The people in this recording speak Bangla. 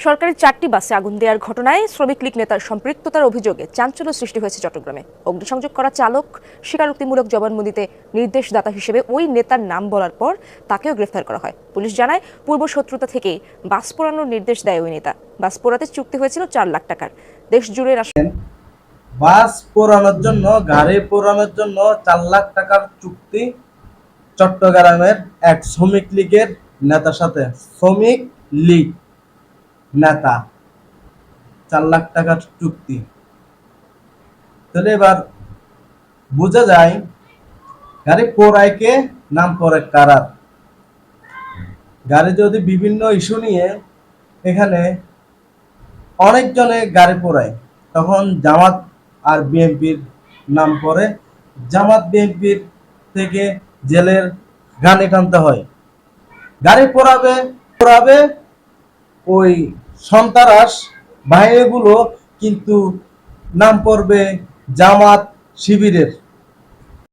সরকারি 4টি বাসে আগুন দেওয়ার ঘটনায় শ্রমিক লীগ নেতার সম্পৃক্ততার অভিযোগে চাঞ্চল্য সৃষ্টি হয়েছে চট্টগ্রামে। অগ্নিসংযোগ করা চালক স্বীকারোক্তিমূলক জবানবন্দি দিতে নির্দেশদাতা হিসেবে ওই নেতার নাম বলার পর তাকেও গ্রেফতার করা হয়। পুলিশ জানায়, পূর্ব শত্রুতা থেকেই বাস পোড়ানোর নির্দেশ দেয় ওই নেতা। বাস পোড়াতে চুক্তি হয়েছিল 4 লাখ টাকার। দেশ জুড়ে বাস পোড়ানোর জন্য, গাড়ি পোড়ানোর জন্য 4 লাখ টাকার চুক্তি চট্টগ্রামের এক শ্রমিক লীগের নেতার সাথে। শ্রমিক লীগ নেতা 4 লাখ টাকার চুক্তি। তাহলে এবার বোঝা যায় গাড়ি পোড়ায় কে, নাম পড়ে কারার। গাড়ি যদি বিভিন্ন ইস্যু নিয়ে এখানে অনেকজনে গাড়ি পোড়ায়, তখন জামাত আর বিএনপির নাম পড়ে। জামাত বিএনপির থেকে জেলের গানি টানতে হয়। গাড়ি পোড়াবে পোড়াবে ওই সন্ত্রাস বাহিনীগুলো, কিন্তু নাম পড়বে জামাত শিবিরের।